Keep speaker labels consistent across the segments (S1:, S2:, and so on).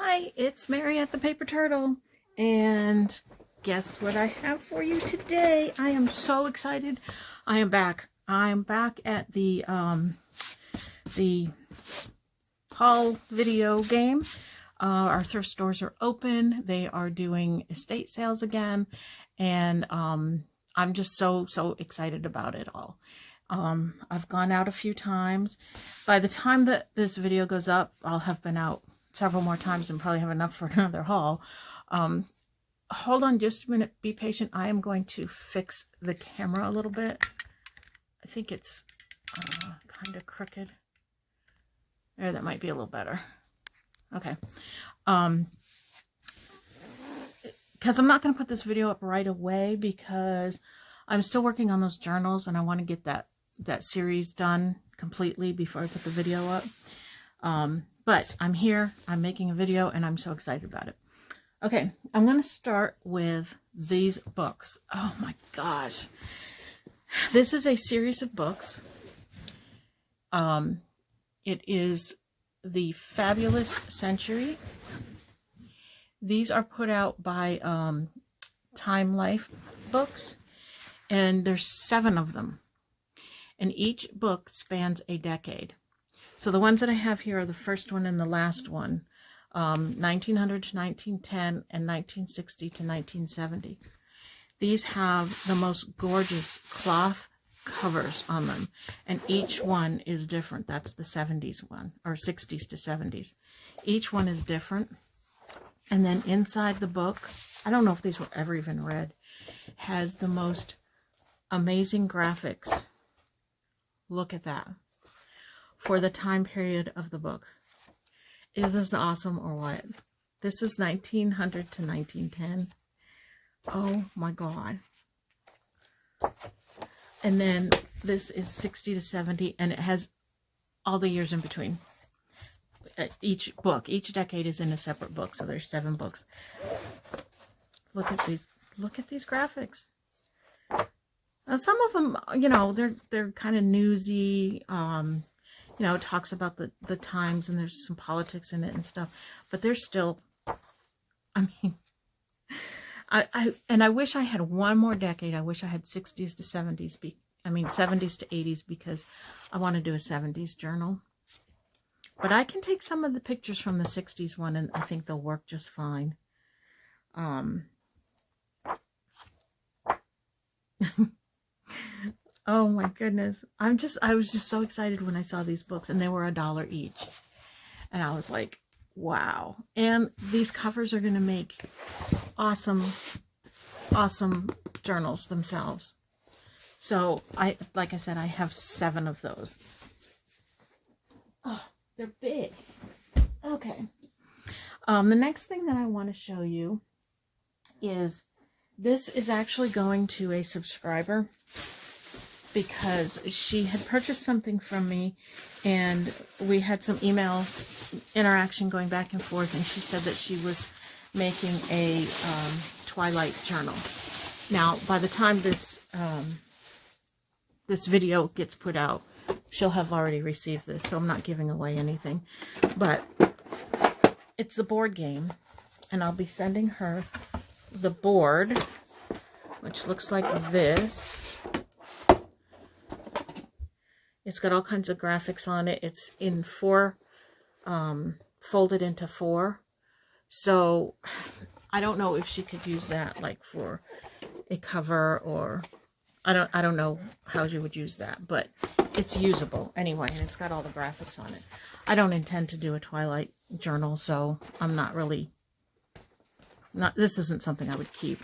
S1: Hi, it's Mary at the Paper Turtle, and guess what I have for you today? I am so excited. I am back. I'm back at the haul video game. Our thrift stores are open. They are doing estate sales again, and I'm just so excited about it all. I've gone out a few times. By the time that this video goes up, I'll have been out several more times and probably have enough for another haul. Hold on just a minute. Be patient. I am going to fix the camera a little bit. I think it's kind of crooked. There, that might be a little better. Okay. Because I'm not going to put this video up right away because I'm still working on those journals and I want to get that series done completely before I put the video up. But I'm here, I'm making a video, and I'm so excited about it. Okay, I'm going to start with these books. Oh my gosh. This is a series of books. It is the Fabulous Century. These are put out by Time Life Books, and there's 7 of them. And each book spans a decade. So the ones that I have here are the first one and the last one, 1900 to 1910 and 1960 to 1970. These have the most gorgeous cloth covers on them, and each one is different. That's the 70s one, or 60s to 70s. Each one is different. And then inside the book, I don't know if these were ever even read, has the most amazing graphics. Look at that. For the time period of the book. Is this awesome or what? This is 1900 to 1910. Oh my God. And then this is 60 to 70, and it has all the years in between. Each book, each decade is in a separate book, so there's 7 books. Look at these graphics. Now, some of them, you know, they're kind of newsy. You know, it talks about the times, and there's some politics in it and stuff, but there's still, I mean, I wish I had one more decade. I wish I had 60s to 70s, 70s to 80s, because I want to do a 70s journal. But I can take some of the pictures from the 60s one, and I think they'll work just fine. Oh my goodness. I was just so excited when I saw these books, and they were $1 each. And I was like, wow. And these covers are going to make awesome journals themselves. So like I said, I have 7 of those. Oh, they're big. Okay. The next thing that I want to show you is, this is actually going to a subscriber, because she had purchased something from me, and we had some email interaction going back and forth, and she said that she was making a Twilight Journal. Now, by the time this video gets put out, she'll have already received this, so I'm not giving away anything. But it's a board game, and I'll be sending her the board, which looks like this. It's got all kinds of graphics on it. It's in 4, folded into 4. So I don't know if she could use that like for a cover, or I don't know how you would use that, but it's usable anyway, and it's got all the graphics on it. I don't intend to do a Twilight journal, so I'm this isn't something I would keep.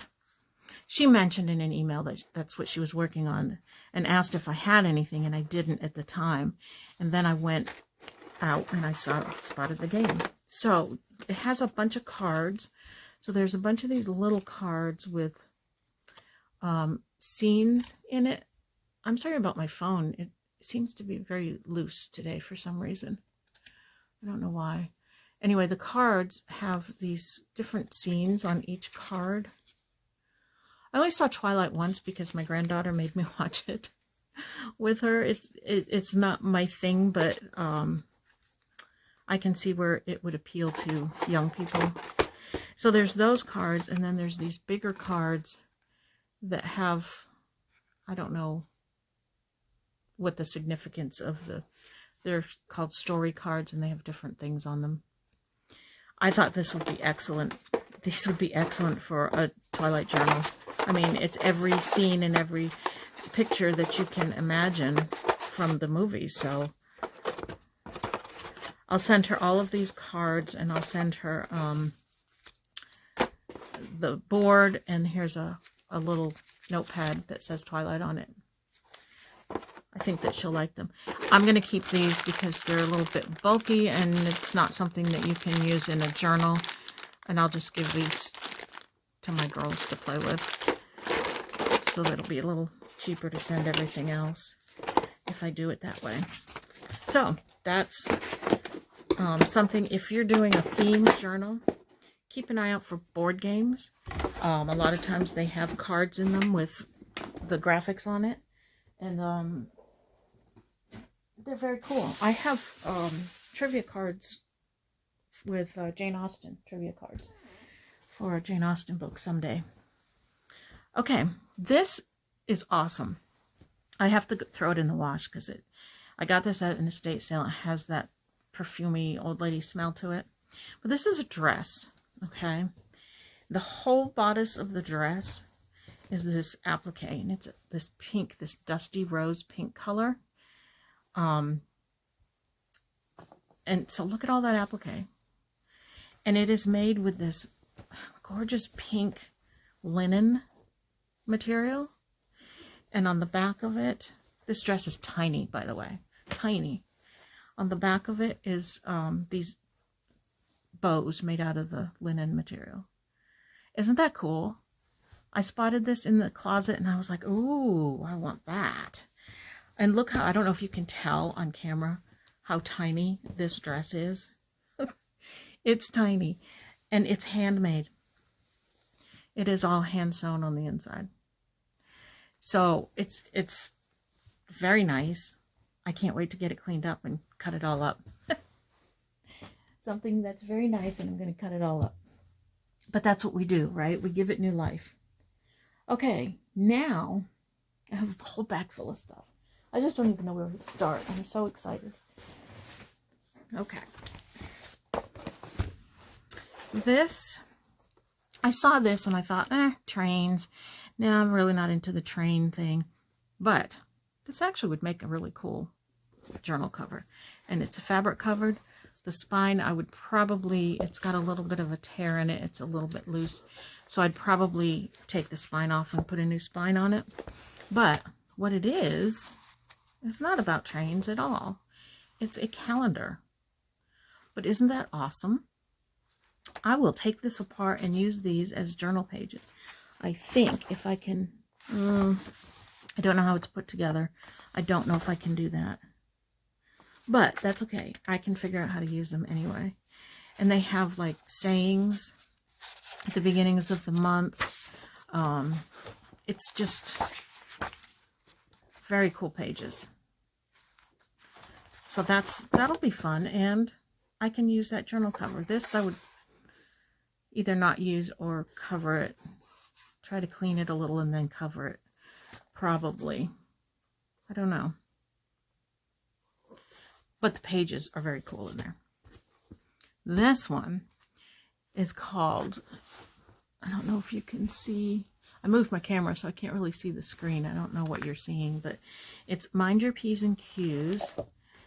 S1: She mentioned in an email that that's what she was working on, and asked if I had anything, and I didn't at the time. And then I went out and I spotted the game. So it has a bunch of cards. So there's a bunch of these little cards with scenes in it. I'm sorry about my phone. It seems to be very loose today for some reason. I don't know why. Anyway, the cards have these different scenes on each card. I only saw Twilight once because my granddaughter made me watch it with her. It's not my thing, but I can see where it would appeal to young people. So there's those cards, and then there's these bigger cards that have, I don't know what the significance of they're called story cards, and they have different things on them. I thought this would be excellent. These would be excellent for a Twilight Journal. I mean, it's every scene and every picture that you can imagine from the movies. So I'll send her all of these cards, and I'll send her the board, and here's a little notepad that says Twilight on it. I think that she'll like them. I'm going to keep these because they're a little bit bulky, and it's not something that you can use in a journal. And I'll just give these to my girls to play with. So that'll be a little cheaper to send everything else if I do it that way. So that's something, if you're doing a themed journal, keep an eye out for board games. A lot of times they have cards in them with the graphics on it. And they're very cool. I have trivia cards with Jane Austen, trivia cards for a Jane Austen book someday. Okay, this is awesome. I have to throw it in the wash because I got this at an estate sale. It has that perfumey old lady smell to it. But this is a dress, okay? The whole bodice of the dress is this applique, and it's this pink, this dusty rose pink color. And so look at all that applique. And it is made with this gorgeous pink linen material. And on the back of it, this dress is tiny, by the way, tiny. On the back of it is these bows made out of the linen material. Isn't that cool? I spotted this in the closet and I was like, ooh, I want that. And look how, I don't know if you can tell on camera how tiny this dress is. It's tiny, and it's handmade. It is all hand sewn on the inside. So it's very nice. I can't wait to get it cleaned up and cut it all up. Something that's very nice, and I'm going to cut it all up. But that's what we do, right? We give it new life. Okay, now I have a whole bag full of stuff. I just don't even know where to start. I'm so excited. Okay. This, I saw this and I thought, trains. No, I'm really not into the train thing. But this actually would make a really cool journal cover. And it's fabric covered. The spine, I would probably, it's got a little bit of a tear in it. It's a little bit loose. So I'd probably take the spine off and put a new spine on it. But what it is, it's not about trains at all. It's a calendar. But isn't that awesome? I will take this apart and use these as journal pages. I think if I can, I don't know how it's put together. I don't know if I can do that. But that's okay. I can figure out how to use them anyway. And they have like sayings at the beginnings of the months. It's just very cool pages. So that'll be fun, and I can use that journal cover. This I would either not use or cover it. Try to clean it a little and then cover it. Probably. I don't know. But the pages are very cool in there. This one is called, I don't know if you can see, I moved my camera so I can't really see the screen. I don't know what you're seeing, but it's Mind Your P's and Q's.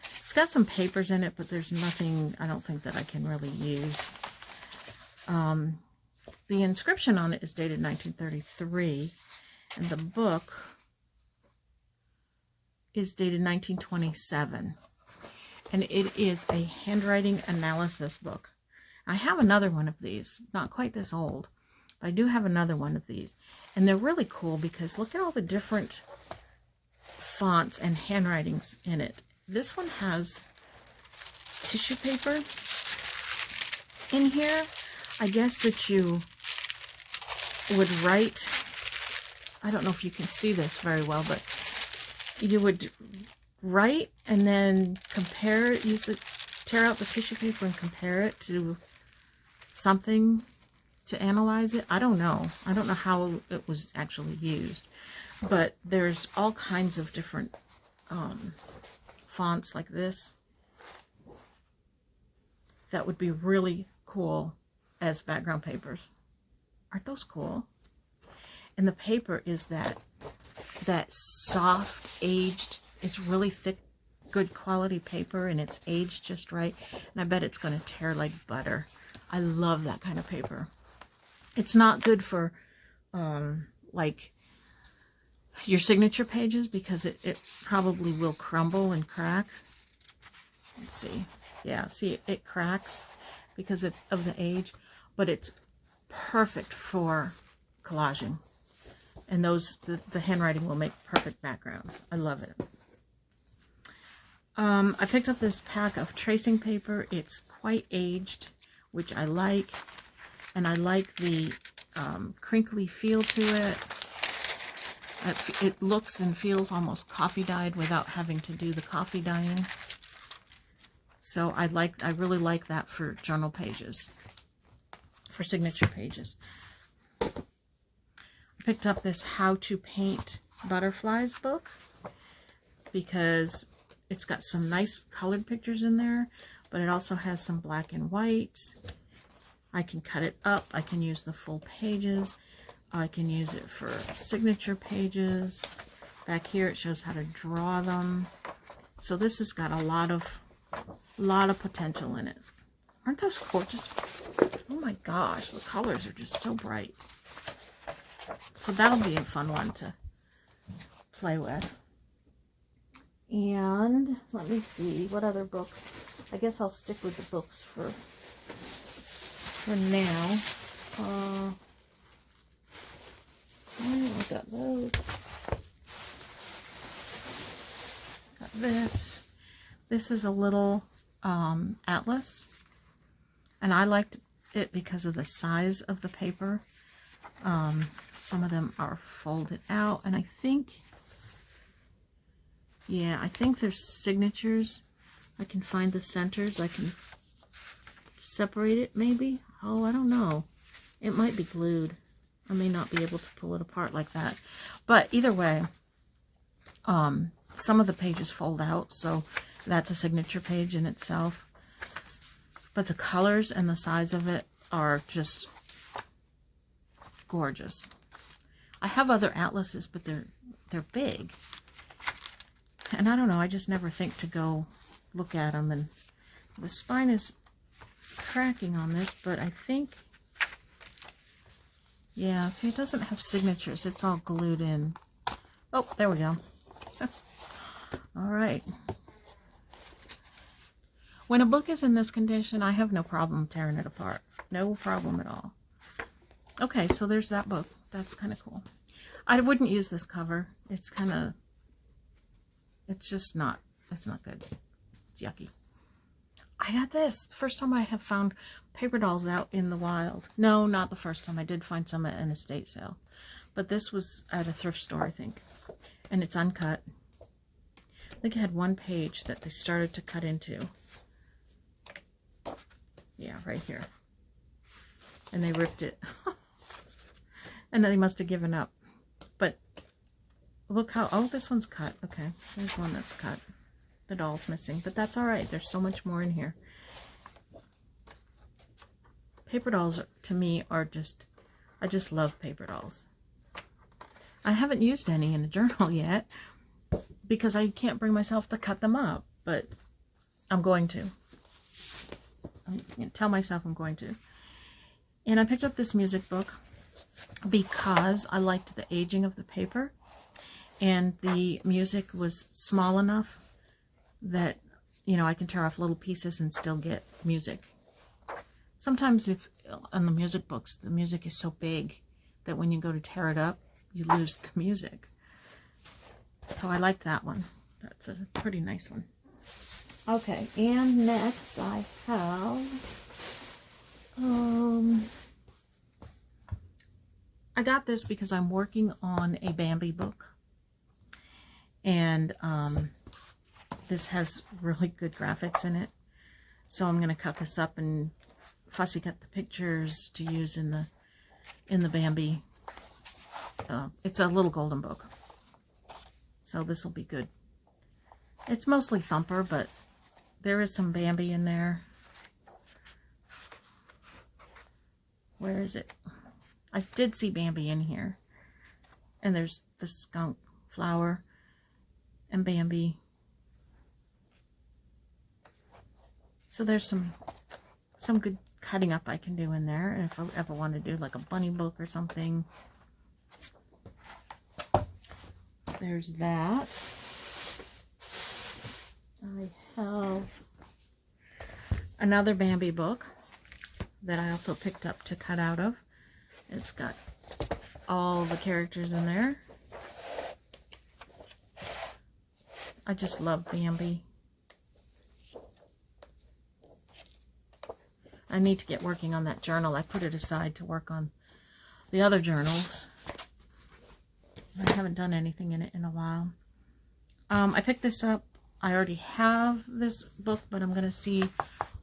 S1: It's got some papers in it, but there's nothing I don't think that I can really use. The inscription on it is dated 1933, and the book is dated 1927. And it is a handwriting analysis book. I have another one of these, not quite this old, but I do have another one of these. And they're really cool because look at all the different fonts and handwritings in it. This one has tissue paper in here. I guess that you would write, I don't know if you can see this very well, but you would write and then compare, use the tear out the tissue paper and compare it to something to analyze it. I don't know. I don't know how it was actually used. But there's all kinds of different fonts like this that would be really cool as background papers. Aren't those cool? And the paper is that soft, aged, it's really thick, good quality paper, and it's aged just right. And I bet it's going to tear like butter. I love that kind of paper. It's not good for like your signature pages because it probably will crumble and crack. Let's see. Yeah, see, it cracks because of the age, but it's perfect for collaging. And the handwriting will make perfect backgrounds. I love it. I picked up this pack of tracing paper. It's quite aged, which I like. And I like the crinkly feel to it. It looks and feels almost coffee dyed without having to do the coffee dyeing. So I really like that for journal pages, for signature pages. I picked up this How to Paint Butterflies book because it's got some nice colored pictures in there, but it also has some black and whites. I can cut it up. I can use the full pages. I can use it for signature pages. Back here it shows how to draw them. So this has got a lot of potential in it. Aren't those gorgeous? Oh my gosh, the colors are just so bright. So that'll be a fun one to play with. And let me see, what other books? I guess I'll stick with the books for now. I got those. Got this. This is a little atlas, and I liked it because of the size of the paper. Some of them are folded out, and I think there's signatures. I can find the centers. I can separate it maybe. Oh, I don't know. It might be glued. I may not be able to pull it apart like that. But either way, some of the pages fold out, so that's a signature page in itself. But the colors and the size of it are just gorgeous. I have other atlases, but they're big. And I don't know, I just never think to go look at them. And the spine is cracking on this, but I think, yeah, see, it doesn't have signatures. It's all glued in. Oh, there we go. All right. When a book is in this condition, I have no problem tearing it apart. No problem at all. Okay, so there's that book. That's kind of cool. I wouldn't use this cover. It's kind of, it's just not, it's not good. It's yucky. I got this. The first time I have found paper dolls out in the wild. No, not the first time. I did find some at an estate sale. But this was at a thrift store, I think. And it's uncut. I think it had one page that they started to cut into. Yeah, right here. And they ripped it. And they must have given up. But look how, oh, this one's cut. Okay, there's one that's cut. The doll's missing, but that's all right. There's so much more in here. Paper dolls, to me, are just, I just love paper dolls. I haven't used any in a journal yet because I can't bring myself to cut them up, but I'm going to. I'm going to tell myself I'm going to. And I picked up this music book because I liked the aging of the paper, and the music was small enough that, you know, I can tear off little pieces and still get music. Sometimes if on the music books, the music is so big that when you go to tear it up, you lose the music. So I like that one. That's a pretty nice one. Okay, and next I have, I got this because I'm working on a Bambi book. And this has really good graphics in it. So I'm going to cut this up and fussy cut the pictures to use in the Bambi. It's a little golden book. So this will be good. It's mostly Thumper, but there is some Bambi in there. Where is it? I did see Bambi in here. And there's the skunk flower and Bambi. So there's some good cutting up I can do in there. And if I ever want to do like a bunny book or something. There's that. I have another Bambi book that I also picked up to cut out of. It's got all the characters in there. I just love Bambi. I need to get working on that journal. I put it aside to work on the other journals. I haven't done anything in it in a while. I picked this up. I already have this book, but I'm going to see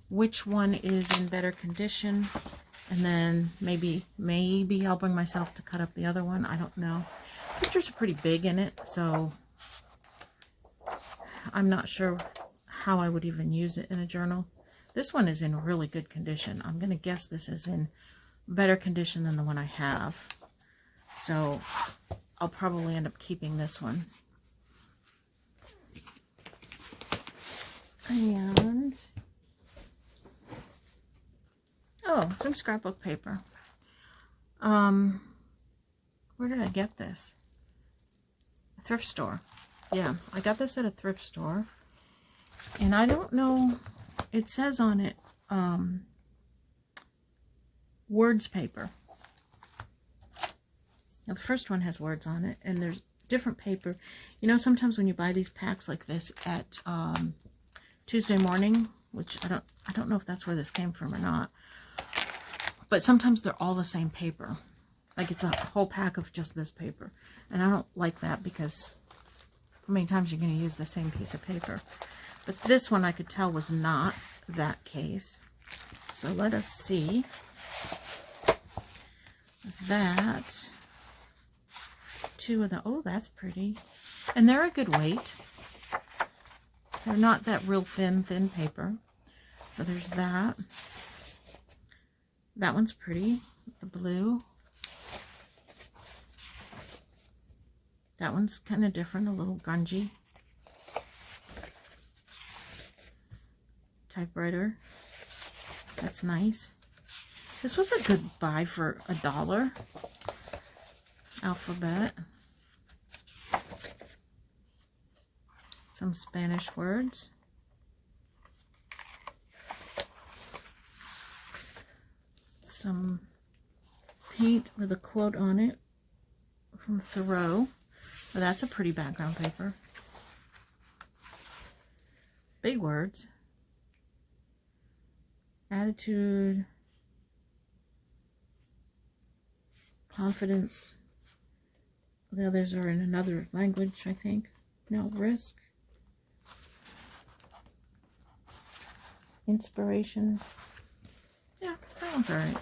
S1: which one is in better condition. And then maybe I'll bring myself to cut up the other one. I don't know. Pictures are pretty big in it, so I'm not sure how I would even use it in a journal. This one is in really good condition. I'm going to guess this is in better condition than the one I have. So I'll probably end up keeping this one. And oh, some scrapbook paper. Where did I get this? A thrift store. Yeah, I got this at a thrift store. And I don't know, it says on it, words paper. Now, the first one has words on it, and there's different paper. You know, sometimes when you buy these packs like this at Tuesday morning, which I don't know if that's where this came from or not, but sometimes they're all the same paper. Like it's a whole pack of just this paper. And I don't like that because how many times you're going to use the same piece of paper. But this one I could tell was not that case. So let us see that. Two of the, oh, that's pretty. And they're a good weight. They're not that real thin paper. So there's that. That one's pretty. The blue. That one's kind of different, a little grungy. Typewriter. That's nice. This was a good buy for $1. Alphabet. Some Spanish words. Some paint with a quote on it from Thoreau. Oh, that's a pretty background paper. Big words. Attitude. Confidence. The others are in another language, I think. No, risk. Inspiration. Yeah, that one's alright.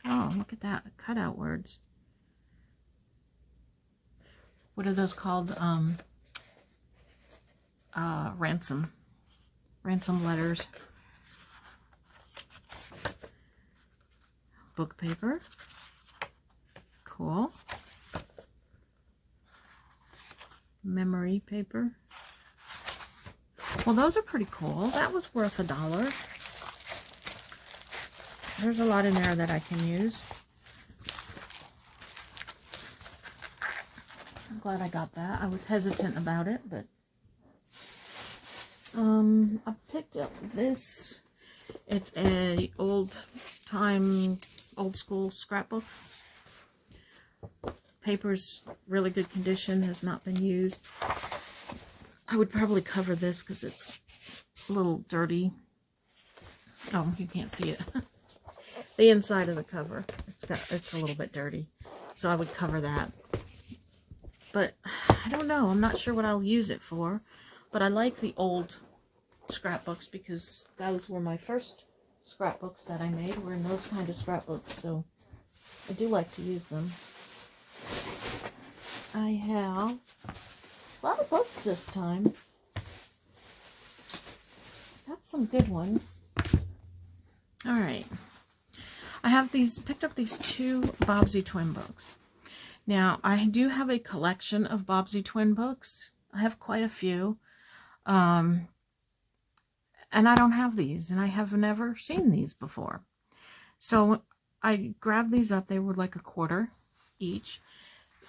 S1: Oh, look at that. Cutout words. What are those called? Ransom. Ransom letters. Book paper. Cool. Memory paper. Well, those are pretty cool. That was worth $1. There's a lot in there that I can use. I'm glad I got that. I was hesitant about it, but I picked up this. It's a old school scrapbook. Paper's really good condition, has not been used. I would probably cover this because it's a little dirty. Oh, you can't see it. The inside of the cover, it's a little bit dirty, so I would cover that. but I don't know. I'm not sure what I'll use it for. But I like the old scrapbooks because those were my first scrapbooks that I made, were in those kind of scrapbooks. So I do like to use them. I have a lot of books this time. Got some good ones. All right. I have picked up these 2 Bobbsey twin books. Now, I do have a collection of Bobbsey twin books. I have quite a few. And I don't have these, and I have never seen these before. So I grabbed these up. They were like $1 each.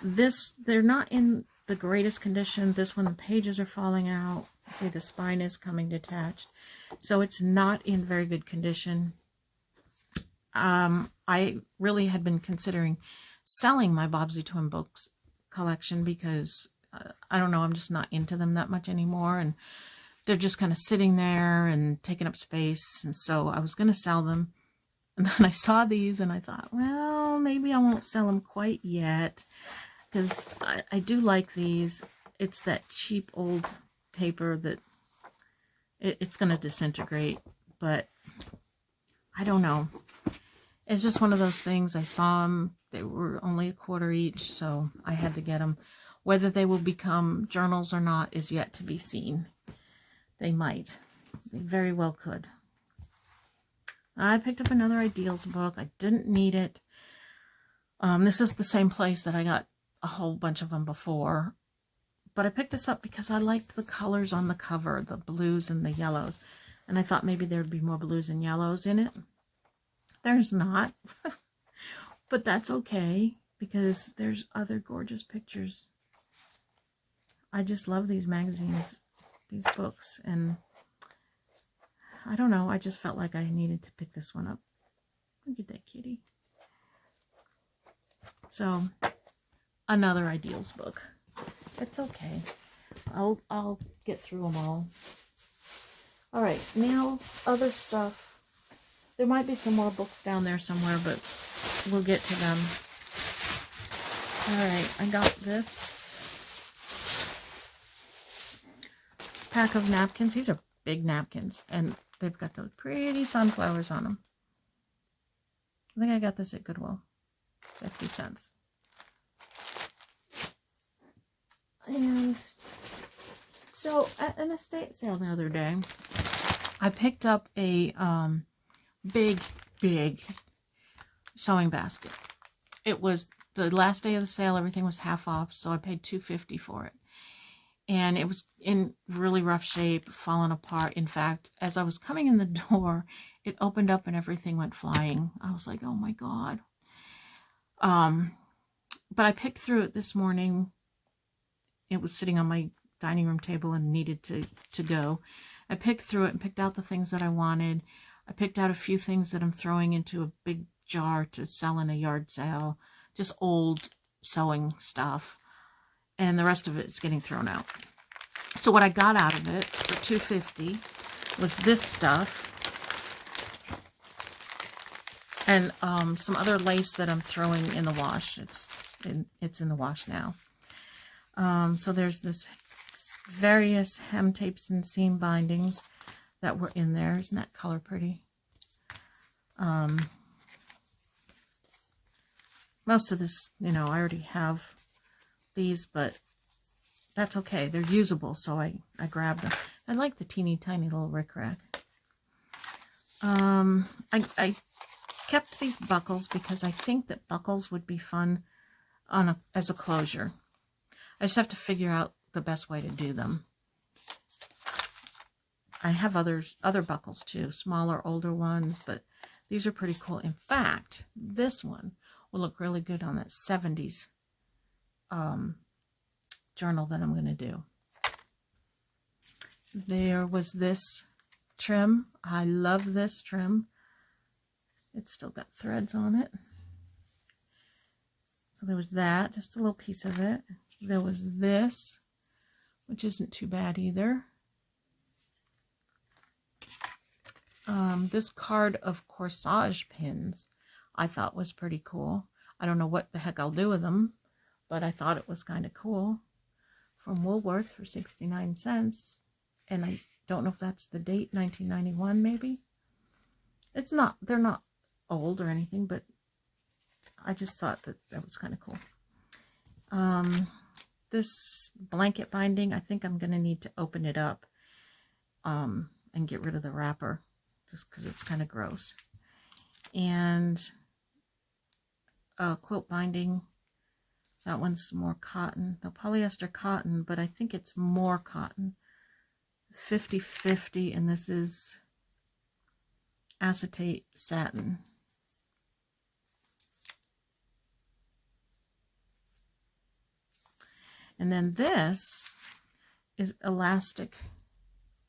S1: They're not in the greatest condition. This one, the pages are falling out. See, the spine is coming detached. So it's not in very good condition. I really had been considering selling my Bobbsey twin books collection because, I don't know, I'm just not into them that much anymore. And they're just kind of sitting there and taking up space. And so I was going to sell them. And then I saw these and I thought, well, maybe I won't sell them quite yet. Because I do like these. It's that cheap old paper that it's going to disintegrate. But I don't know. It's just one of those things. I saw them. They were only $1 each. So I had to get them. Whether they will become journals or not is yet to be seen. They might. They very well could. I picked up another Ideals book. I didn't need it. This is the same place that I got a whole bunch of them before. But I picked this up because I liked the colors on the cover, the blues and the yellows. And I thought maybe there would be more blues and yellows in it. There's not. But that's okay because there's other gorgeous pictures. I just love these magazines, these books, and I don't know, I just felt like I needed to pick this one up. Look at that kitty. So, another Ideals book. It's okay. I'll get through them all. Alright, now other stuff. There might be some more books down there somewhere, but we'll get to them. Alright, I got this pack of napkins. These are big napkins, and they've got those pretty sunflowers on them. I think I got this at Goodwill. 50 cents. And so at an estate sale the other day, I picked up a big sewing basket. It was the last day of the sale. Everything was half off, so I paid $2.50 for it. And it was in really rough shape, falling apart. In fact, as I was coming in the door, it opened up and everything went flying. I was like, oh my God. But I picked through it this morning. It was sitting on my dining room table and needed to go. I picked through it and picked out the things that I wanted. I picked out a few things that I'm throwing into a big jar to sell in a yard sale. Just old sewing stuff. And the rest of it is getting thrown out. So what I got out of it for $2.50 was this stuff. And some other lace that I'm throwing in the wash. It's in the wash now. So there's this various hem tapes and seam bindings that were in there. Isn't that color pretty? Most of this, I already have these, but that's okay. They're usable, so I grabbed them. I like the teeny tiny little rickrack. I kept these buckles because I think that buckles would be fun as a closure. I just have to figure out the best way to do them. I have other buckles too, smaller, older ones, but these are pretty cool. In fact, this one will look really good on that 70s journal that I'm going to do. There was this trim. I love this trim. It's still got threads on it. So there was that, just a little piece of it. There was this, which isn't too bad either. This card of corsage pins I thought was pretty cool. I don't know what the heck I'll do with them, but I thought it was kind of cool. From Woolworth for 69 cents. And I don't know if that's the date, 1991 maybe. It's not, they're not old or anything, but I just thought that that was kind of cool. This blanket binding, I think I'm going to need to open it up and get rid of the wrapper, just because it's kind of gross. And quilt binding, that one's more cotton. No, polyester cotton, but I think it's more cotton. It's 50/50, and this is acetate satin. And then this is elastic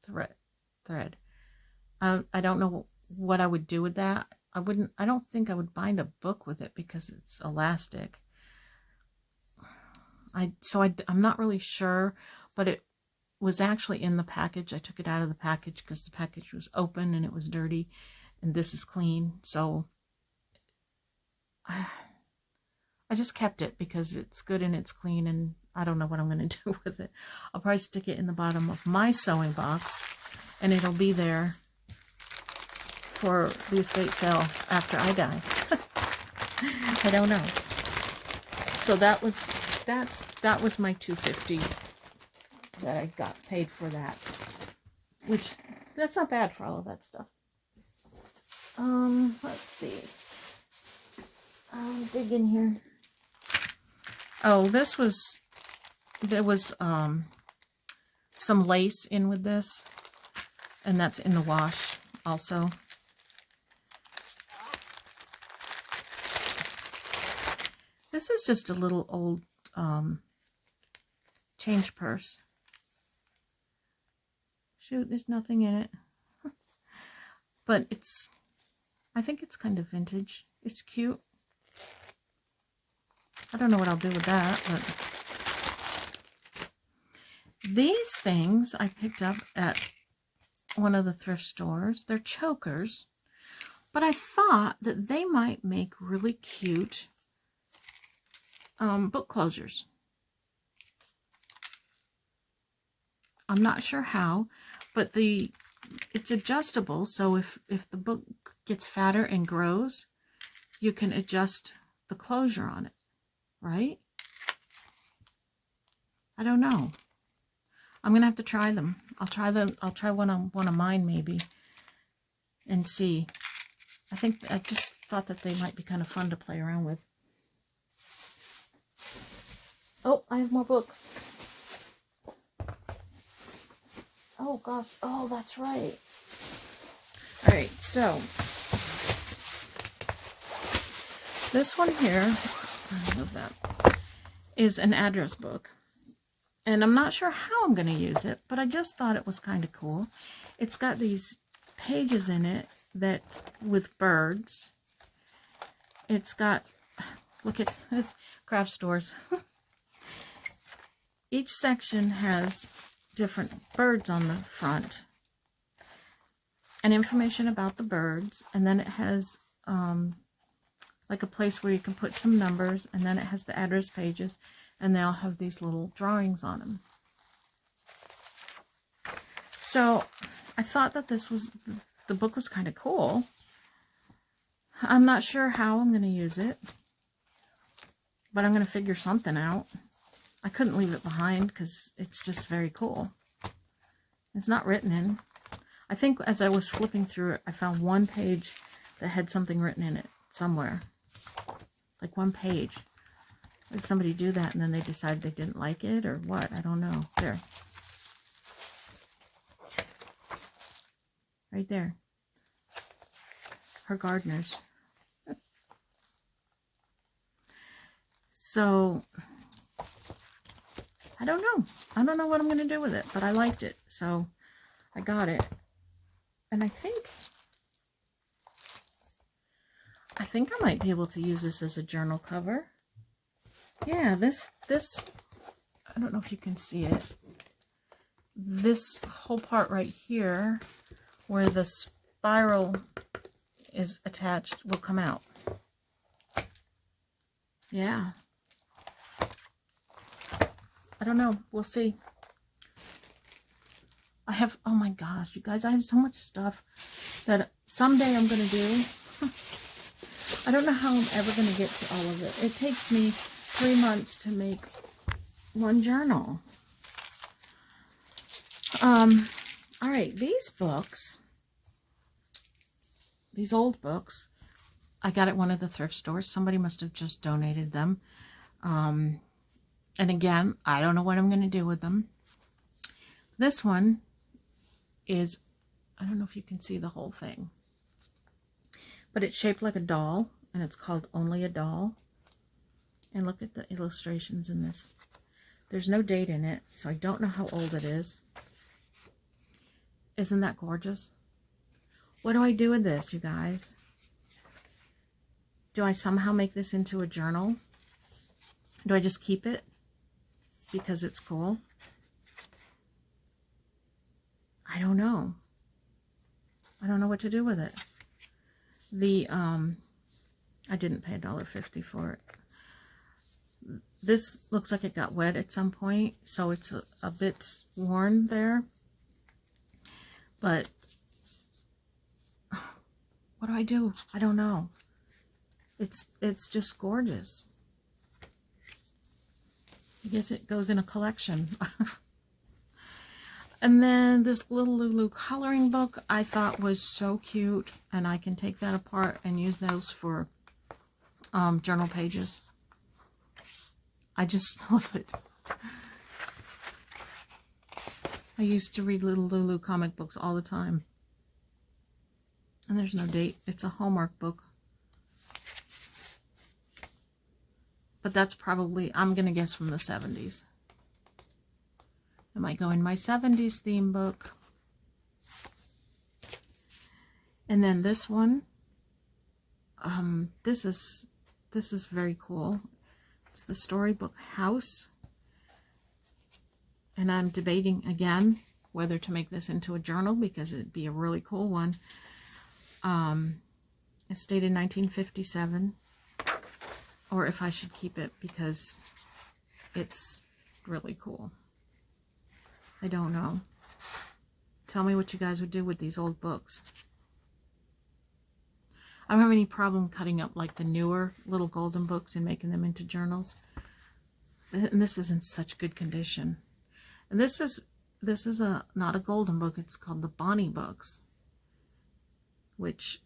S1: thread. I don't know what I would do with that. I don't think I would bind a book with it because it's elastic. I'm not really sure, but it was actually in the package. I took it out of the package because the package was open and it was dirty, and this is clean. So I just kept it because it's good and it's clean, and I don't know what I'm going to do with it. I'll probably stick it in the bottom of my sewing box, and it'll be there for the estate sale after I die. I don't know. So that was my $2.50 that I got paid for that, which that's not bad for all of that stuff. Let's see. I'll dig in here. Oh, there was some lace in with this, and that's in the wash also. This is just a little old change purse. Shoot, there's nothing in it. But I think it's kind of vintage. It's cute. I don't know what I'll do with that, but these things I picked up at one of the thrift stores. They're chokers, but I thought that they might make really cute book closures. I'm not sure how, but it's adjustable, so if the book gets fatter and grows, you can adjust the closure on it, right? I don't know. I'm gonna have to try them. I'll try one on one of mine maybe and see. I just thought that they might be kind of fun to play around with. Oh, I have more books. Oh gosh, oh that's right. All right, so this one here, I love that, is an address book. And I'm not sure how I'm going to use it, but I just thought it was kind of cool. It's got these pages in it that with birds. It's got, look at this, craft stores. Each section has different birds on the front and information about the birds, and then it has like a place where you can put some numbers, and then it has the address pages, and they all have these little drawings on them. So I thought that the book was kind of cool. I'm not sure how I'm going to use it, but I'm going to figure something out. I couldn't leave it behind because it's just very cool. It's not written in. I think as I was flipping through it, I found one page that had something written in it somewhere. Like one page. Did somebody do that and then they decided they didn't like it or what? I don't know. There. Right there. Her gardeners. So, I don't know. I don't know what I'm going to do with it, but I liked it. So, I got it. And I think I might be able to use this as a journal cover. Yeah, this, I don't know if you can see it. This whole part right here, where the spiral is attached, will come out. Yeah. I don't know. We'll see. I have, oh my gosh, you guys, I have so much stuff that someday I'm going to do. I don't know how I'm ever going to get to all of it. It takes me 3 months to make one journal. All right, these books, these old books, I got at one of the thrift stores. Somebody must have just donated them. And again, I don't know what I'm going to do with them. This one is, I don't know if you can see the whole thing, but it's shaped like a doll, and it's called Only a Doll. And look at the illustrations in this. There's no date in it, so I don't know how old it is. Isn't that gorgeous? What do I do with this, you guys? Do I somehow make this into a journal? Do I just keep it because it's cool? I don't know. I don't know what to do with it. I didn't pay $1.50 for it. This looks like it got wet at some point, so it's a bit worn there. But what do I do? I don't know. It's just gorgeous. I guess it goes in a collection. And then this little Lulu coloring book I thought was so cute, and I can take that apart and use those for journal pages. I just love it. I used to read little Lulu comic books all the time. And there's no date. It's a Hallmark book. But that's probably, I'm going to guess, from the 70s. It might go in my 70s theme book. And then this one, this is very cool. It's the Storybook House. And I'm debating again whether to make this into a journal because it'd be a really cool one. It's dated 1957. Or if I should keep it because it's really cool. I don't know. Tell me what you guys would do with these old books. I don't have any problem cutting up like the newer little golden books and making them into journals. And this is in such good condition. And this is not a golden book. It's called the Bonnie books, which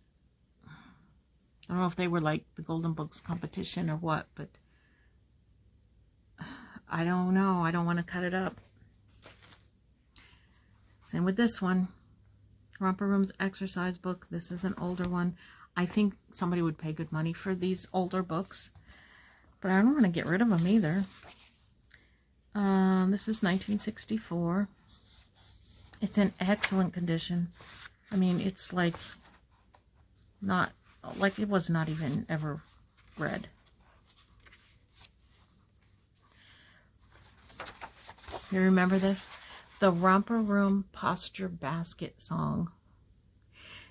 S1: I don't know if they were like the golden books competition or what, but I don't know. I don't want to cut it up. Same with this one, Romper Room's exercise book. This is an older one. I think somebody would pay good money for these older books, but I don't want to get rid of them either. This is 1964. It's in excellent condition. I mean, it's like not like it was not even ever read. You remember this? The Romper Room Posture Basket Song.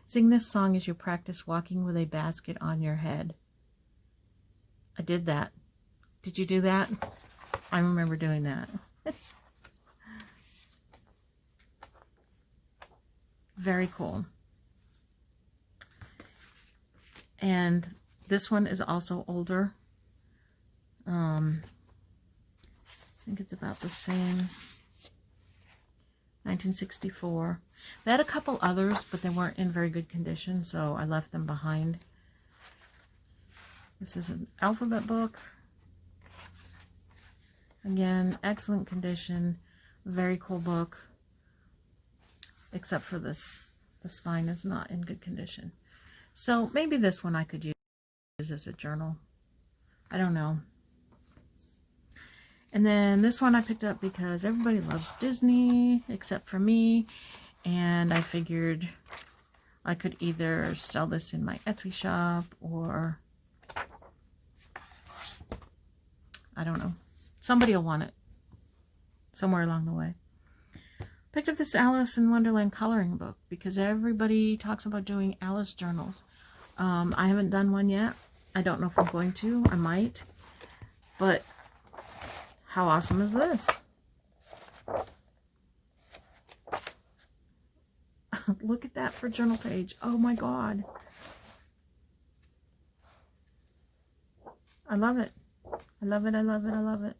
S1: Sing this song as you practice walking with a basket on your head. I did that. Did you do that? I remember doing that. Very cool. And this one is also older. I think it's about the same. 1964. They had a couple others, but they weren't in very good condition, so I left them behind. This is an alphabet book. Again, excellent condition. Very cool book. Except for this. The spine is not in good condition. So maybe this one I could use as a journal. I don't know. And then this one I picked up because everybody loves Disney except for me. And I figured I could either sell this in my Etsy shop or I don't know. Somebody will want it somewhere along the way. Picked up this Alice in Wonderland coloring book because everybody talks about doing Alice journals. I haven't done one yet. I don't know if I'm going to. I might. But how awesome is this? look at that for journal page. Oh my God. I love it. I love it. I love it. I love it.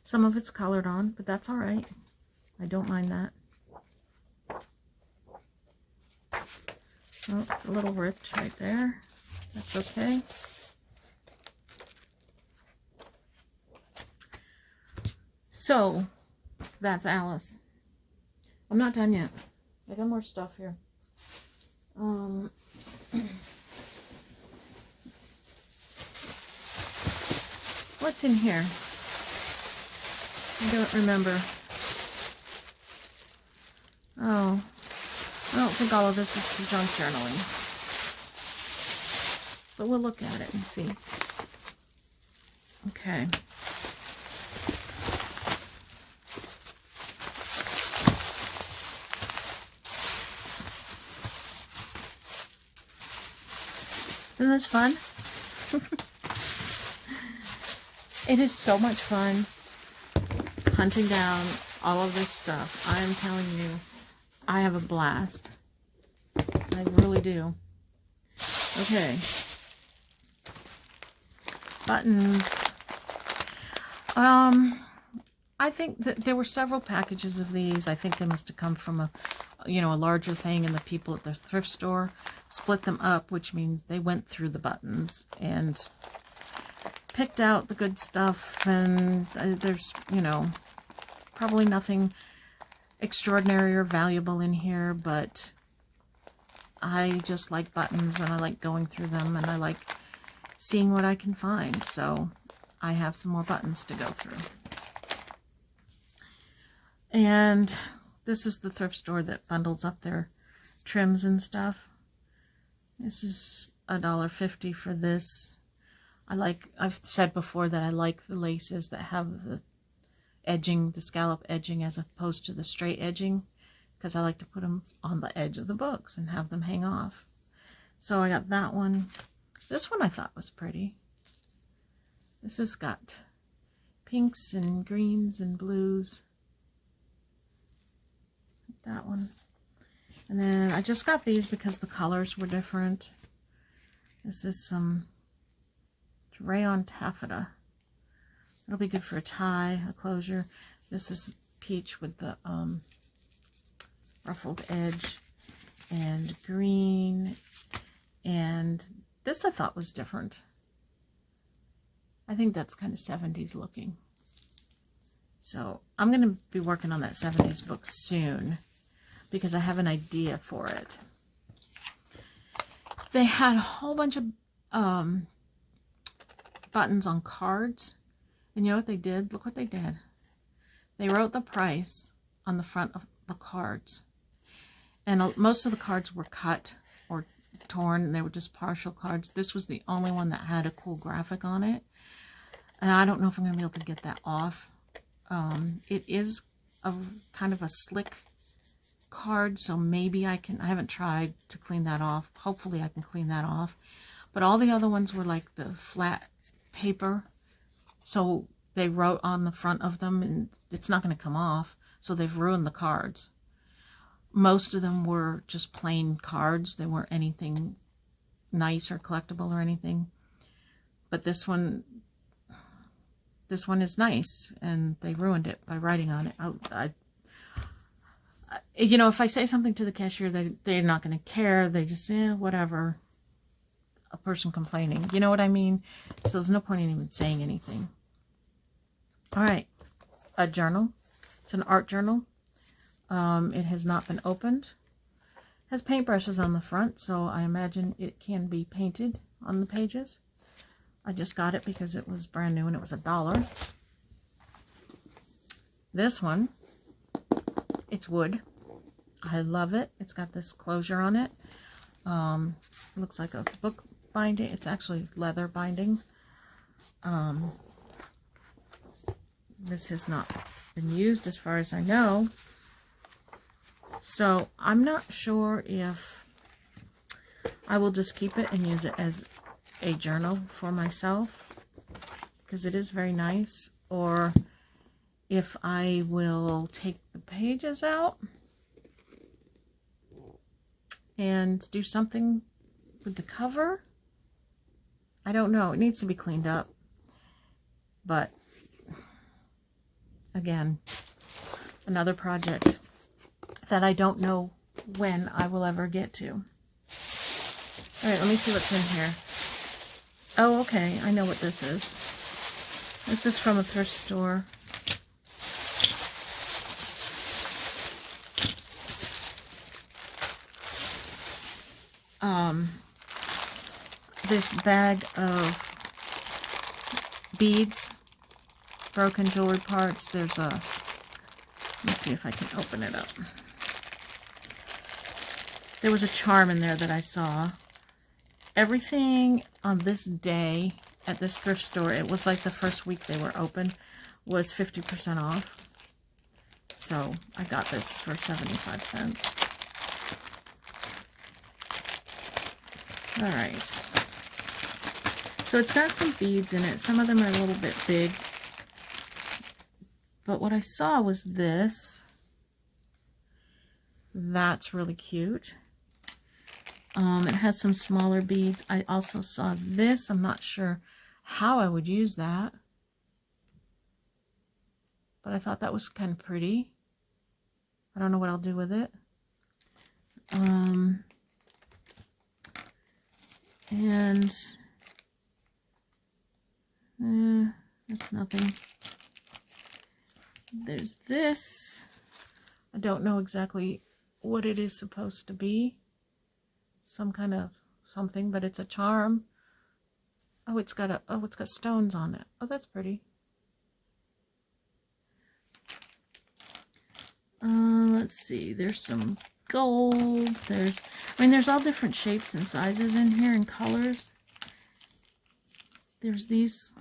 S1: Some of it's colored on, but that's all right. I don't mind that. Oh, it's a little ripped right there. That's okay. So, that's Alice. I'm not done yet. I got more stuff here. What's in here? I don't remember. Oh, I don't think all of this is for junk journaling. But we'll look at it and see. Okay. Isn't this fun? It is so much fun hunting down all of this stuff. I'm telling you, I have a blast. I really do. Okay. Buttons. I think that there were several packages of these. I think they must have come from a larger thing, and the people at the thrift store split them up, which means they went through the buttons and picked out the good stuff. And there's, probably nothing extraordinary or valuable in here, but I just like buttons, and I like going through them, and I like seeing what I can find. So I have some more buttons to go through. And this is the thrift store that bundles up their trims and stuff. This is $1.50 for this. I've said before that I like the laces that have the edging, the scallop edging, as opposed to the straight edging, because I like to put them on the edge of the books and have them hang off. So I got that one. This one I thought was pretty. This has got pinks and greens and blues. That one. And then I just got these because the colors were different. This is some Rayon Taffeta. It'll be good for a tie, a closure. This is peach with the ruffled edge, and green, and this I thought was different. I think that's kind of 70s looking. So I'm going to be working on that 70s book soon, because I have an idea for it. They had a whole bunch of buttons on cards. And you know what they did? Look what they did. They wrote the price on the front of the cards. And most of the cards were cut or torn, and they were just partial cards. This was the only one that had a cool graphic on it. And I don't know if I'm going to be able to get that off. It is a kind of a slick card, so maybe I can. I haven't tried to clean that off. Hopefully I can clean that off. But all the other ones were like the flat paper, so they wrote on the front of them, and it's not going to come off, so they've ruined the cards. Most of them were just plain cards. They weren't anything nice or collectible or anything. But this one is nice, and they ruined it by writing on it. If I say something to the cashier, they're not going to care. They just, whatever. A person complaining. You know what I mean? So there's no point in even saying anything. All right. A journal. It's an art journal. It has not been opened. It has paintbrushes on the front, so I imagine it can be painted on the pages. I just got it because it was brand new and it was $1. This one, it's wood. I love it. It's got this closure on it. It looks like a book binding. It's actually leather binding. This has not been used as far as I know. So I'm not sure if I will just keep it and use it as a journal for myself, because it is very nice, or if I will take the pages out and do something with the cover. I don't know. It needs to be cleaned up. But again, another project that I don't know when I will ever get to. All right, let me see what's in here. Oh, okay. I know what this is. This is from a thrift store. This bag of beads, broken jewelry parts. There's a, let's see if I can open it up. There was a charm in there that I saw. Everything on this day at this thrift store, it was like the first week they were open, was 50% off. So I got this for 75 cents. All right. So it's got some beads in it. Some of them are a little bit big. But what I saw was this. That's really cute. It has some smaller beads. I also saw this. I'm not sure how I would use that. But I thought that was kind of pretty. I don't know what I'll do with it. And that's nothing. There's this. I don't know exactly what it is supposed to be. Some kind of something, but it's a charm. Oh, it's got stones on it. Oh, that's pretty. Let's see. There's some gold. There's all different shapes and sizes in here and colors. There's these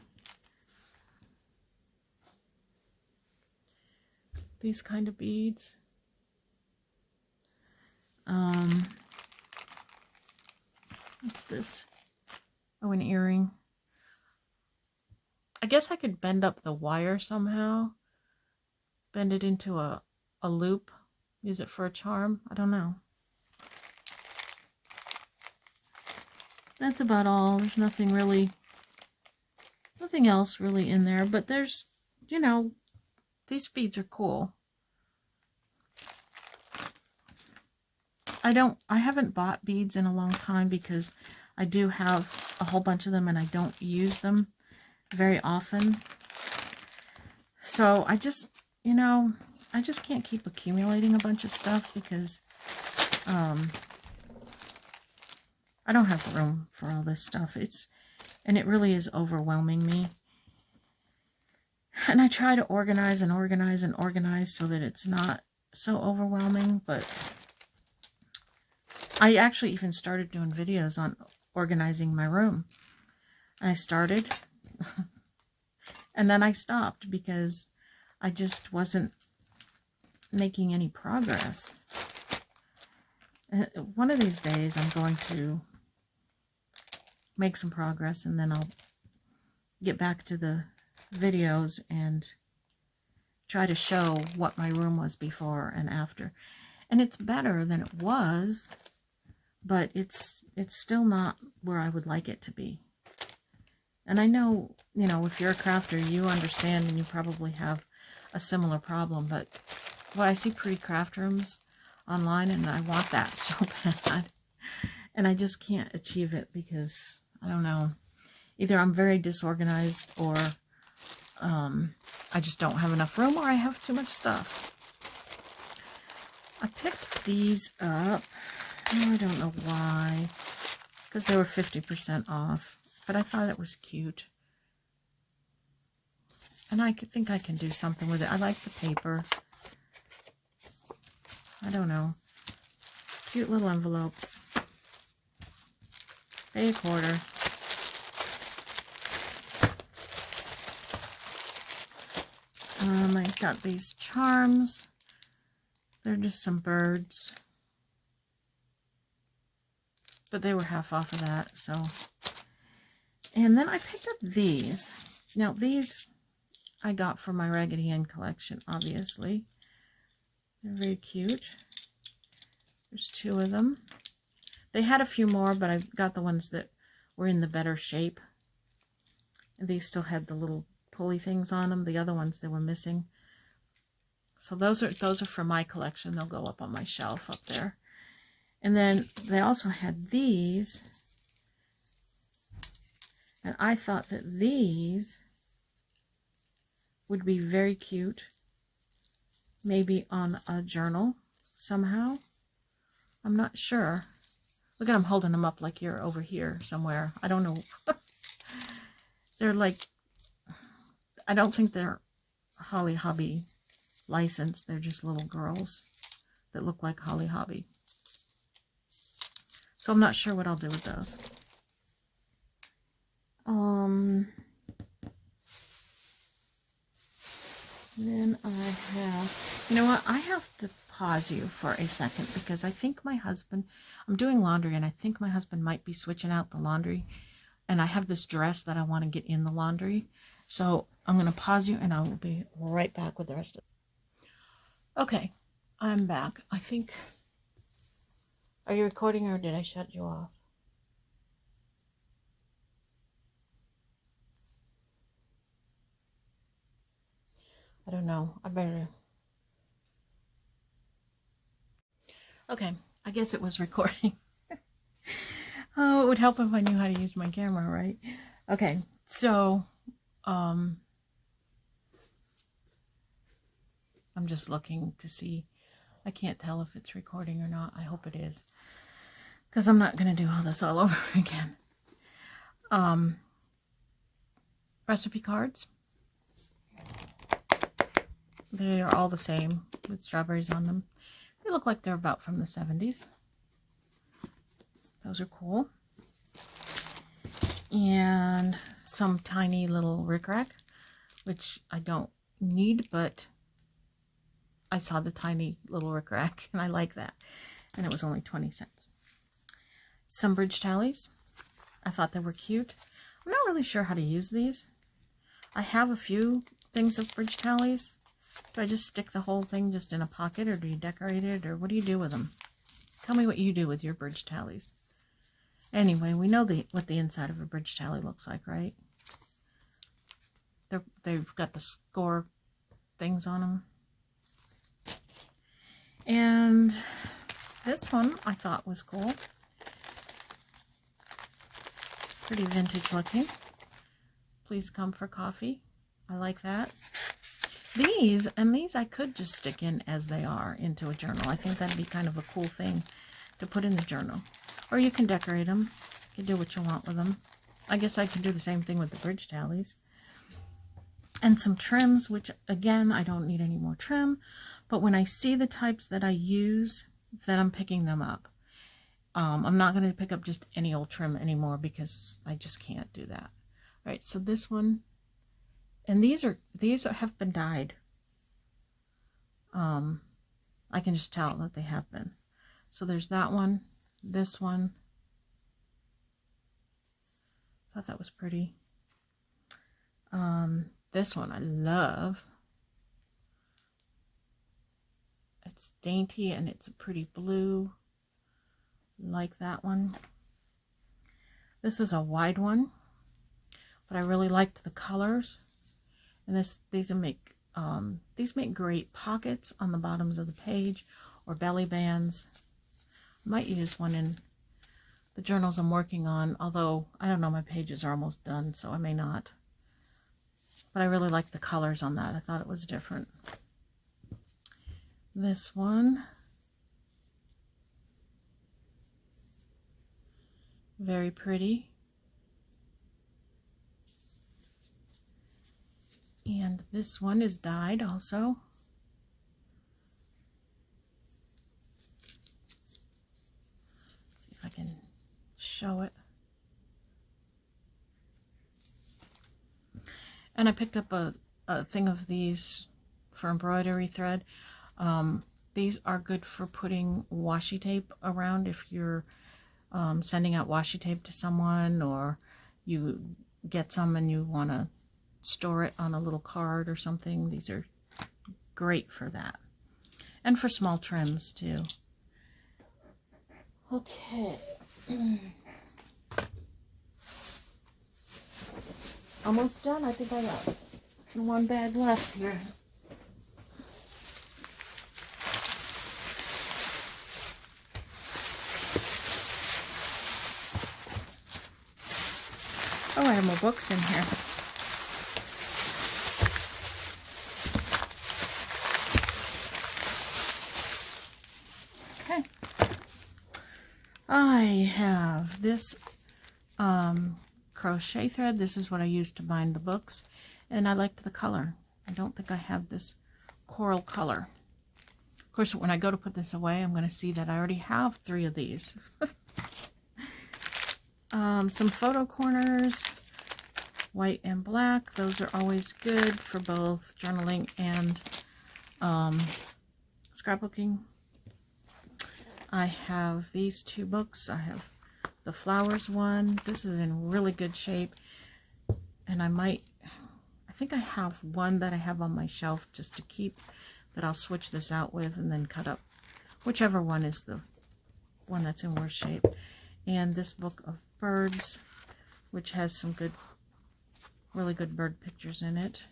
S1: kind of beads. What's this? Oh, an earring. I guess I could bend up the wire somehow. Bend it into a loop. Use it for a charm. I don't know. That's about all. There's nothing else really in there. But there's, you know, these beads are cool. I haven't bought beads in a long time because I do have a whole bunch of them and I don't use them very often. So I just, you know, I just can't keep accumulating a bunch of stuff because I don't have room for all this stuff. And it really is overwhelming me. And I try to organize and organize and organize so that it's not so overwhelming, but I actually even started doing videos on organizing my room. I started and then I stopped because I just wasn't making any progress. One of these days I'm going to make some progress and then I'll get back to the videos and try to show what my room was before and after. And it's better than it was, but it's still not where I would like it to be. And I know, you know, if you're a crafter, you understand and you probably have a similar problem, but well, I see pretty craft rooms online and I want that so bad. And I just can't achieve it because, I don't know, either I'm very disorganized or I just don't have enough room or I have too much stuff. I picked these up. Oh, I don't know why. Because they were 50% off. But I thought it was cute. And I think I can do something with it. I like the paper. I don't know. Cute little envelopes. Pay a quarter. I got these charms. They're just some birds. But they were half off of that, so. And then I picked up these. Now, these I got from my Raggedy Ann collection, obviously. They're very cute. There's two of them. They had a few more, but I got the ones that were in the better shape. And these still had the little pulley things on them. The other ones, they were missing. So those are for my collection. They'll go up on my shelf up there. And then they also had these. And I thought that these would be very cute. Maybe on a journal somehow. I'm not sure. Look at them holding them up like you're over here somewhere. I don't know. They're like, I don't think they're Holly Hobby licensed. They're just little girls that look like Holly Hobby. So I'm not sure what I'll do with those. Then I have, you know what? I have to pause you for a second because I think my husband, I'm doing laundry and I think my husband might be switching out the laundry. And I have this dress that I want to get in the laundry. So I'm going to pause you and I will be right back with the rest of it. Okay, I'm back. I think, are you recording or did I shut you off? I don't know. I better. Okay, I guess it was recording. Oh, it would help if I knew how to use my camera, right? Okay, so I'm just looking to see. I can't tell if it's recording or not. I hope it is, because I'm not going to do all this all over again. Recipe cards. They are all the same with strawberries on them. They look like they're about from the 70s. Those are cool. And some tiny little rickrack, which I don't need, but I saw the tiny little rickrack and I like that. And it was only 20 cents. Some bridge tallies. I thought they were cute. I'm not really sure how to use these. I have a few things of bridge tallies. Do I just stick the whole thing just in a pocket, or do you decorate it, or what do you do with them? Tell me what you do with your bridge tallies. Anyway, we know what the inside of a bridge tally looks like, right? They've got the score things on them. And this one I thought was cool. Pretty vintage looking. Please come for coffee. I like that. These I could just stick in as they are into a journal. I think that'd be kind of a cool thing to put in the journal. Or you can decorate them. You can do what you want with them. I guess I could do the same thing with the bridge tallies. And some trims, which again, I don't need any more trim. But when I see the types that I use, then I'm picking them up. I'm not going to pick up just any old trim anymore because I just can't do that. All right, so this one, and these have been dyed. I can just tell that they have been. So there's that one, this one. Thought that was pretty. This one I love. It's dainty and it's a pretty blue. Like that one. This is a wide one, but I really liked the colors. And these make great pockets on the bottoms of the page or belly bands. I might use one in the journals I'm working on, although I don't know, my pages are almost done, so I may not. But I really like the colors on that. I thought it was different. This one, very pretty. And this one is dyed also. See if I can show it. And I picked up a thing of these for embroidery thread. These are good for putting washi tape around if you're sending out washi tape to someone, or you get some and you want to store it on a little card or something. These are great for that. And for small trims too. Okay. Almost done. I think I got one bag left here. Oh, I have more books in here. Okay. I have this crochet thread. This is what I use to bind the books, and I liked the color. I don't think I have this coral color. Of course, when I go to put this away, I'm going to see that I already have 3 of these. Some photo corners, white and black. Those are always good for both journaling and scrapbooking. I have these 2 books. I have the flowers one. This is in really good shape, and I think I have one that I have on my shelf just to keep, that I'll switch this out with and then cut up whichever one is the one that's in worse shape. And this book of birds, which has some good, really good bird pictures in it.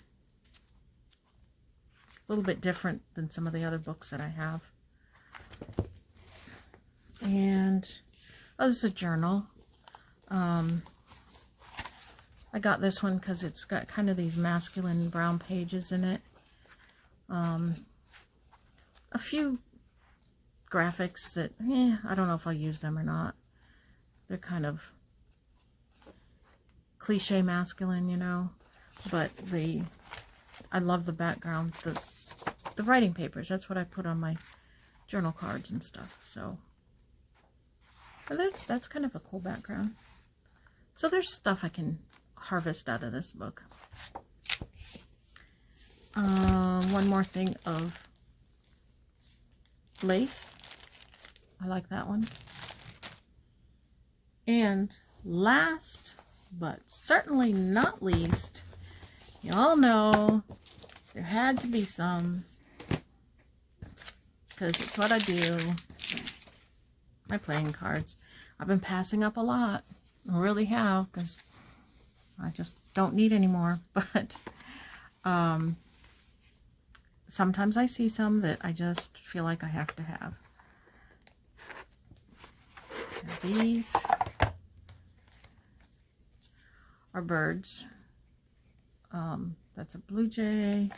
S1: A little bit different than some of the other books that I have. And oh, this is a journal. I got this one because it's got kind of these masculine brown pages in it. A few graphics that, I don't know if I'll use them or not. They're kind of cliche masculine, you know. But I love the background, the writing papers. That's what I put on my journal cards and stuff. So but that's kind of a cool background. So there's stuff I can harvest out of this book. One more thing of lace. I like that one. And last but certainly not least, y'all know there had to be some, because it's what I do. My playing cards. I've been passing up a lot. I really have, because I just don't need any more. But sometimes I see some that I just feel like I have to have. And these are birds. That's a blue jay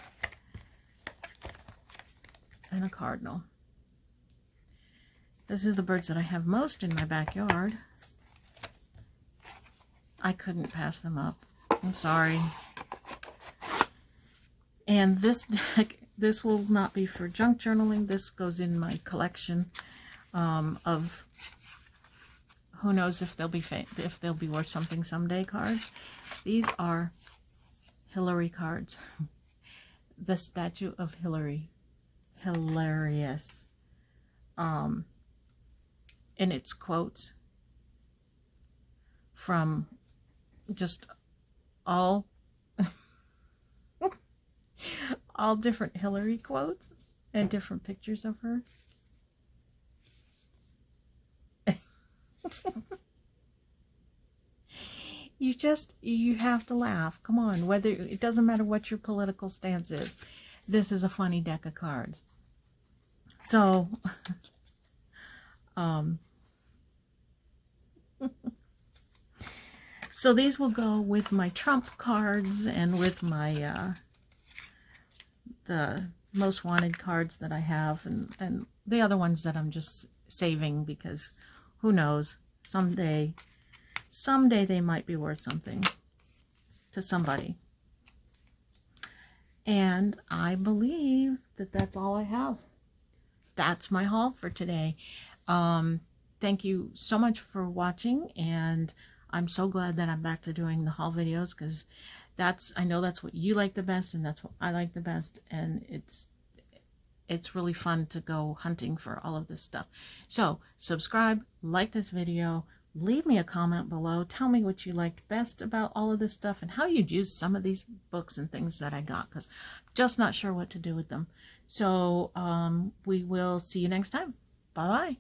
S1: and a cardinal. This is the birds that I have most in my backyard. I couldn't pass them up. I'm sorry. And this deck, this will not be for junk journaling. This goes in my collection of who knows if they'll be worth something someday cards. These are Hillary cards. The statue of Hillary. Hilarious. And it's quotes from just all different Hillary quotes and different pictures of her. You have to laugh. Come on, whether it doesn't matter what your political stance is. This is a funny deck of cards. So so these will go with my Trump cards and with my the most wanted cards that I have, and the other ones that I'm just saving because who knows, someday they might be worth something to somebody. And I believe that that's all I have. That's my haul for today. Thank you so much for watching, and I'm so glad that I'm back to doing the haul videos, because I know that's what you like the best, and that's what I like the best, and it's really fun to go hunting for all of this stuff. So subscribe, like this video, leave me a comment below, tell me what you liked best about all of this stuff and how you'd use some of these books and things that I got, because I'm just not sure what to do with them. So we will see you next time. Bye bye.